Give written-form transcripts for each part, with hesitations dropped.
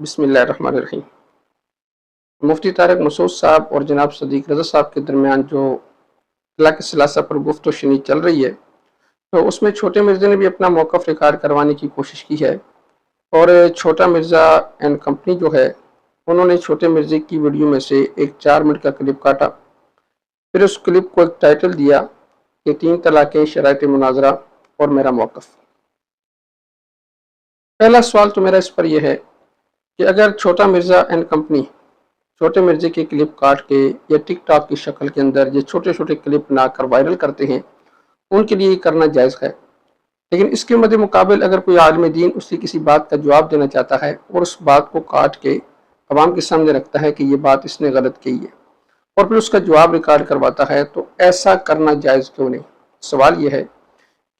بسم اللہ الرحمن الرحیم۔ مفتی طارق مسعود صاحب اور جناب صدیق رضا صاحب کے درمیان جو طلاق ثلاثہ پر گفت و شنید چل رہی ہے، تو اس میں چھوٹے مرزا نے بھی اپنا موقف ریکارڈ کروانے کی کوشش کی ہے، اور چھوٹا مرزا اینڈ کمپنی جو ہے انہوں نے چھوٹے مرزے کی ویڈیو میں سے ایک 4 منٹ کا کلپ کاٹا، پھر اس کلپ کو ایک ٹائٹل دیا کہ 3 طلاقیں، شرائط مناظرہ اور میرا موقف۔ پہلا سوال تو میرا اس پر یہ ہے کہ اگر چھوٹا مرزا اینڈ کمپنی چھوٹے مرزے کے کلپ کاٹ کے یا ٹک ٹاک کی شکل کے اندر یہ چھوٹے چھوٹے کلپ بنا کر وائرل کرتے ہیں، ان کے لیے یہ کرنا جائز ہے، لیکن اس کے مد مقابل اگر کوئی عالم دین اس کی کسی بات کا جواب دینا چاہتا ہے اور اس بات کو کاٹ کے عوام کے سامنے رکھتا ہے کہ یہ بات اس نے غلط کہی ہے اور پھر اس کا جواب ریکارڈ کرواتا ہے، تو ایسا کرنا جائز کیوں نہیں؟ سوال یہ ہے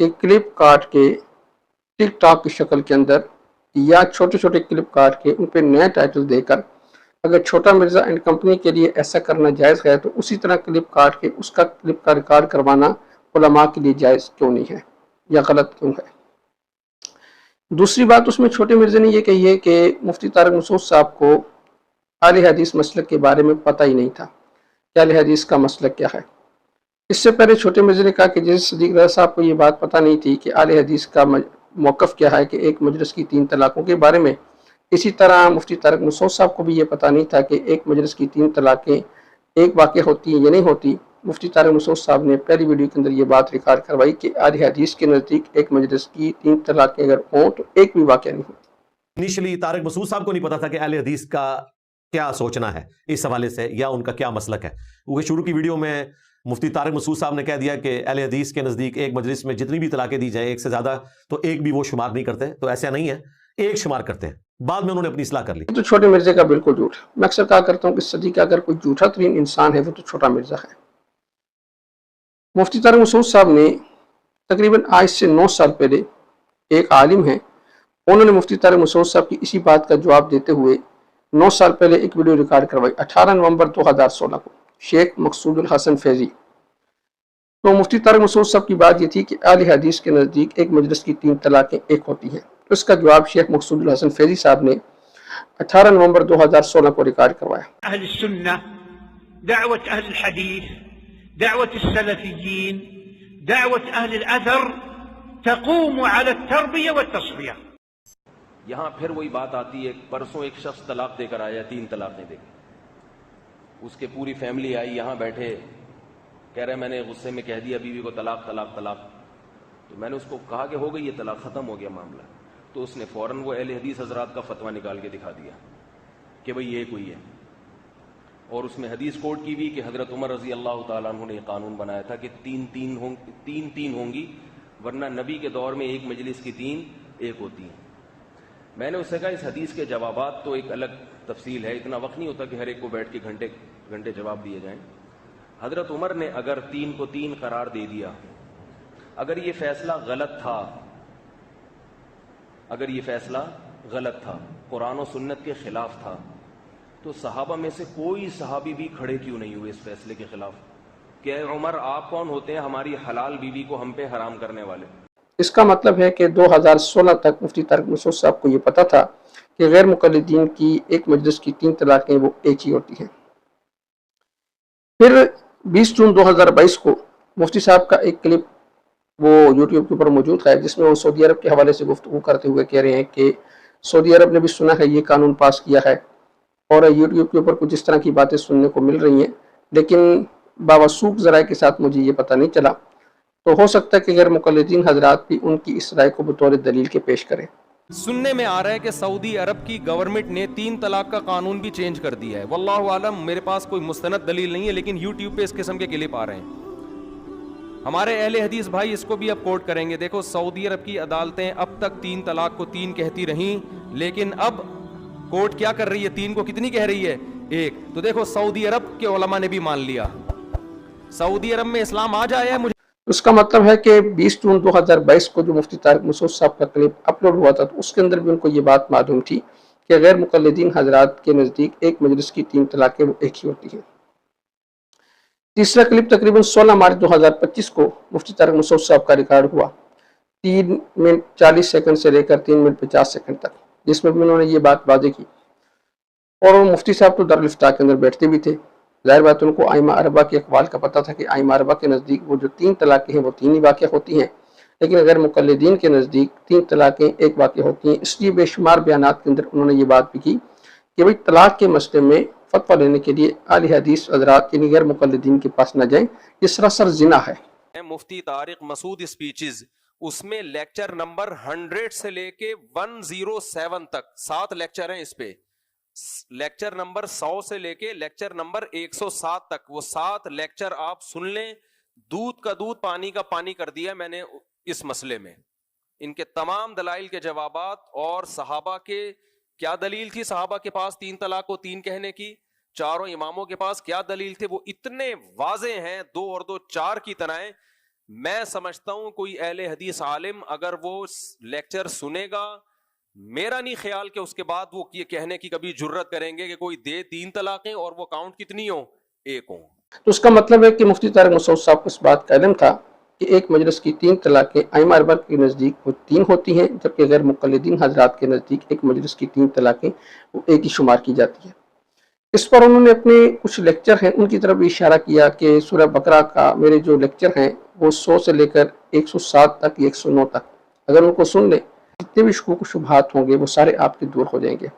کہ کلپ کاٹ کے ٹک ٹاک کی شکل کے اندر یا چھوٹے چھوٹے کلپ کاٹ کے ان پہ نیا ٹائٹل دے کر اگر چھوٹا مرزا اینڈ کمپنی کے لیے ایسا کرنا جائز ہے، تو اسی طرح کلپ کاٹ کے اس کا کلپ کا ریکارڈ کروانا علماء کے لیے جائز کیوں نہیں ہے یا غلط کیوں ہے؟ دوسری بات اس میں چھوٹے مرزا نے یہ کہی ہے کہ مفتی طارق مسعود صاحب کو اہل حدیث مسلک کے بارے میں پتہ ہی نہیں تھا کہ اہل حدیث کا مسلک کیا ہے۔ اس سے پہلے چھوٹے مرزا نے کہا کہ جیسے صدیق رضا صاحب کو یہ بات پتہ نہیں تھی کہ اہل حدیث کا موقف کیا ہے کہ ایک مجلس کی 3 طلاقوں کے بارے میں، اسی طرح مفتی طارق مسعود صاحب کو بھی یہ پتہ نہیں تھا کہ ایک مجلس کی 3 طلاقیں ایک واقع ہوتی ہیں یا نہیں ہوتی۔ مفتی طارق مسعود صاحب نے پہلی ویڈیو کے اندر یہ بات ریکارڈ کروائی کہ اہل حدیث کے نزدیک ایک مجلس کی 3 طلاقیں اگر ہوں تو ایک بھی واقع نہیں ہوتی۔ انیشلی طارق مسعود صاحب کو نہیں پتا تھا کہ اہل حدیث کا کیا سوچنا ہے اس حوالے سے یا ان کا کیا مسلک ہے۔ وہ شروع کی ویڈیو میں مفتی طارق مسعود صاحب نے کہہ دیا کہ اہل حدیث کے نزدیک ایک مجلس میں جتنی بھی طلاقیں دی جائیں ایک سے زیادہ تو ایک بھی وہ شمار نہیں کرتے، تو ایسا نہیں ہے، ایک شمار کرتے ہیں۔ بعد میں انہوں نے اپنی اصلاح کر لی۔ تو چھوٹے مرزے کا بالکل جھوٹ ہے۔ میں اکثر کہا کرتا ہوں کہ صدی کا اگر کوئی جھوٹا ترین انسان ہے وہ تو چھوٹا مرزا ہے۔ مفتی طارق مسعود صاحب نے تقریباً آج سے 9 سال پہلے ایک عالم ہیں، انہوں نے مفتی طارق مسعود صاحب کی اسی بات کا جواب دیتے ہوئے 9 سال پہلے ایک ویڈیو ریکارڈ کروائی 18 نومبر 2016 کو، شیخ مقصود الحسن فیضی۔ تو مفتی طارق مسعود صاحب کی بات یہ تھی کہ اہل حدیث کے نزدیک ایک مجلس کی 3 طلاقیں ایک ہوتی ہیں۔ اس کا جواب شیخ مقصود الحسن فیضی صاحب نے 18 نومبر 2016 کو ریکارڈ کروایا۔ اہل السنہ، دعوت اہل الحدیث، دعوت السلفیین، دعوت اہل الاثر تقوم على التربیہ والتصفیہ۔ یہاں پھر وہی بات آتی ہے، پرسوں ایک شخص طلاق دے کر آیا، 3 طلاقیں دے کر، اس کے پوری فیملی آئی، یہاں بیٹھے، کہہ رہے میں نے غصے میں کہہ دیا بیوی کو طلاق طلاق طلاق، تو میں نے اس کو کہا کہ ہو گئی یہ طلاق، ختم ہو گیا معاملہ، تو اس نے فوراً وہ اہل حدیث حضرات کا فتویٰ نکال کے دکھا دیا کہ بھئی یہ کوئی ہے، اور اس میں حدیث کوٹ کی بھی کہ حضرت عمر رضی اللہ تعالیٰ عنہ نے یہ قانون بنایا تھا کہ 3 ہوں گی، ورنہ نبی کے دور میں ایک مجلس کی 3 ایک ہوتی ہیں۔ میں نے اس سے کہا اس حدیث کے جوابات تو ایک الگ تفصیل ہے، اتنا وقت نہیں ہوتا کہ ہر ایک کو بیٹھ کے گھنٹے جواب دیے جائیں۔ حضرت عمر نے اگر 3 کو 3 قرار دے دیا، اگر یہ فیصلہ غلط تھا، قرآن و سنت کے خلاف تھا، تو صحابہ میں سے کوئی صحابی بھی کھڑے کیوں نہیں ہوئے اس فیصلے کے خلاف کہ اے عمر آپ کون ہوتے ہیں ہماری حلال بیوی کو ہم پہ حرام کرنے والے؟ اس کا مطلب ہے کہ 2016 تک مفتی طارق مسعود صاحب کو یہ پتا تھا کہ غیر مقلدین کی ایک مجلس کی 3 طلاقیں وہ ایک ہی ہوتی ہیں۔ پھر 20 جون 2022 کو مفتی صاحب کا ایک کلپ وہ یوٹیوب کے اوپر موجود ہے، جس میں وہ سعودی عرب کے حوالے سے گفتگو کرتے ہوئے کہہ رہے ہیں کہ سعودی عرب نے بھی سنا ہے یہ قانون پاس کیا ہے، اور یوٹیوب کے اوپر کچھ اس طرح کی باتیں سننے کو مل رہی ہیں، لیکن باوثوق ذرائع کے ساتھ مجھے یہ پتہ نہیں چلا، تو ہو سکتا ہے کہ غیر مقلدین حضرات بھی ان کی اس رائے کو بطور دلیل کے پیش کریں۔ سننے میں آ رہا ہے کہ سعودی عرب کی گورنمنٹ نے 3 طلاق کا قانون بھی چینج کر دیا ہے، واللہ عالم، میرے پاس کوئی مستند دلیل نہیں ہے، لیکن یوٹیوب پہ اس قسم کے کلپ آ رہے ہیں۔ ہمارے اہل حدیث بھائی اس کو بھی اب کوٹ کریں گے۔ دیکھو سعودی عرب کی عدالتیں اب تک 3 طلاق کو 3 کہتی رہیں، لیکن اب کوٹ کیا کر رہی ہے؟ 3 کو کتنی کہہ رہی ہے؟ 1۔ تو دیکھو سعودی عرب کے علماء نے بھی مان لیا، سعودی عرب میں اسلام آ جایا ہے۔ اس کا مطلب ہے کہ 20 جون 2022 کو جو مفتی طارق مسعود صاحب کا کلپ اپلوڈ ہوا تھا، تو اس کے اندر بھی ان کو یہ بات معلوم تھی کہ غیر مقلدین حضرات کے نزدیک ایک مجلس کی 3 طلاقیں وہ ایک ہی ہوتی ہیں۔ تیسرا کلپ تقریباً 16 مارچ 2025 کو مفتی طارق مسعود صاحب کا ریکارڈ ہوا 3 منٹ 40 سیکنڈ سے لے کر 3 منٹ 50 سیکنڈ تک، جس میں بھی انہوں نے یہ بات واضح کی اور وہ مفتی صاحب تو دارالفتاء کے اندر بیٹھتے بھی تھے، ظاہر بات ان کو آئمہ اربعہ کے اقوال کا پتہ تھا کہ آئمہ اربعہ کے نزدیک وہ جو 3 طلاقیں ہیں وہ 3 ہی واقع ہوتی ہیں، لیکن غیر مقلدین کے نزدیک 3 طلاقیں ایک واقع ہوتی ہیں۔ اس لیے بے شمار بیانات کے اندر انہوں نے یہ بات بھی کی کہ بھئی طلاق کے مسئلے میں فتویٰ لینے کے لیے اہل حدیث حضرات یعنی غیر مقلدین کے پاس نہ جائیں، یہ سراسر زنا ہے۔ مفتی طارق مسعود اسپیچز، اس میں لیکچر نمبر 100 سے لے کے 107 تک 7 لیکچر ہیں اس پہ، لیکچر نمبر 100 سے لے کے لیکچر نمبر 107 تک، وہ 7 لیکچر آپ سن لیں۔ دودھ کا دودھ پانی کا پانی کر دیا میں نے اس مسئلے میں، ان کے تمام دلائل کے جوابات، اور صحابہ کے کیا دلیل تھی صحابہ کے پاس 3 طلاق کو 3 کہنے کی، چاروں اماموں کے پاس کیا دلیل تھے، وہ اتنے واضح ہیں 2 اور 2 4 کی طرح ہیں۔ میں سمجھتا ہوں کوئی اہل حدیث عالم اگر وہ لیکچر سنے گا، میرا نہیں خیال کہ اس کے بعد وہ یہ کہنے کی کبھی جرت کریں گے کہ کوئی دے 3 طلاقیں اور وہ کاؤنٹ کتنی ہوں، 1 ہوں۔ تو اس کا مطلب ہے کہ مفتی طارق مسعود صاحب کو اس بات کا علم تھا کہ ایک مجلس کی 3 طلاقیں ائمہ اربعہ کے نزدیک وہ 3 ہوتی ہیں، جبکہ غیر مقلدین حضرات کے نزدیک ایک مجلس کی 3 طلاقیں وہ 1 ہی شمار کی جاتی ہیں۔ اس پر انہوں نے اپنے کچھ لیکچر ہیں ان کی طرف بھی اشارہ کیا کہ سورہ بقرہ کا میرے جو لیکچر ہیں وہ 100 سے لے کر 107 تک 109 تک اگر ان کو سن لیں، جتنے بھی شکوک و شبہات ہوں گے وہ سارے آپ کے دور ہو جائیں گے،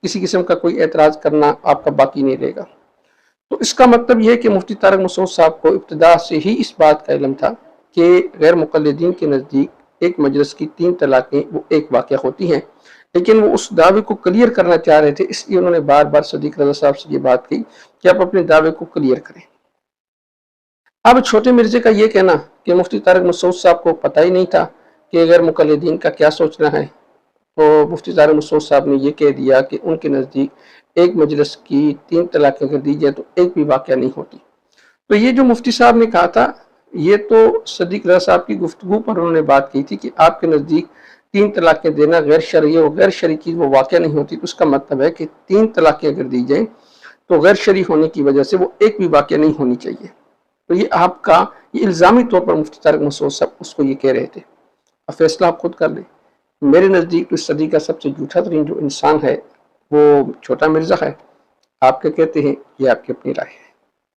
کسی قسم کا کوئی اعتراض کرنا آپ کا باقی نہیں رہے گا۔ تو اس کا مطلب یہ ہے کہ مفتی طارق مسعود صاحب کو ابتدا سے ہی اس بات کا علم تھا کہ غیر مقلدین کے نزدیک ایک مجلس کی 3 طلاقیں وہ 1 واقع ہوتی ہیں، لیکن وہ اس دعوے کو کلیئر کرنا چاہ رہے تھے، اس لیے انہوں نے بار بار صدیق رضا صاحب سے یہ بات کی کہ آپ اپنے دعوے کو کلیئر کریں۔ اب چھوٹے مرزے کا یہ کہنا کہ مفتی طارق مسعود صاحب کو پتہ ہی نہیں تھا کہ غیر مقلدین کا کیا سوچنا ہے، تو مفتی طارق مسعود صاحب نے یہ کہہ دیا کہ ان کے نزدیک ایک مجلس کی 3 طلاقیں کر دی جائے تو 1 بھی واقعہ نہیں ہوتی۔ تو یہ جو مفتی صاحب نے کہا تھا یہ تو صدیق رضا صاحب کی گفتگو پر انہوں نے بات کی تھی کہ آپ کے نزدیک 3 طلاقیں دینا غیر شرعی اور غیر شرعی چیز وہ واقع نہیں ہوتی، تو اس کا مطلب ہے کہ 3 طلاقیں اگر دی جائیں تو غیر شرعی ہونے کی وجہ سے وہ 1 بھی واقع نہیں ہونی چاہیے۔ تو یہ آپ کا یہ الزامی طور پر مفتی طارق مسعود صاحب اس کو یہ کہہ رہے تھے۔ اب فیصلہ آپ خود کر لیں۔ میرے نزدیک تو اس صدی کا سب سے جھوٹا ترین جو انسان ہے وہ چھوٹا مرزا ہے۔ آپ کیا کہتے ہیں یہ آپ کی اپنی رائے ہے۔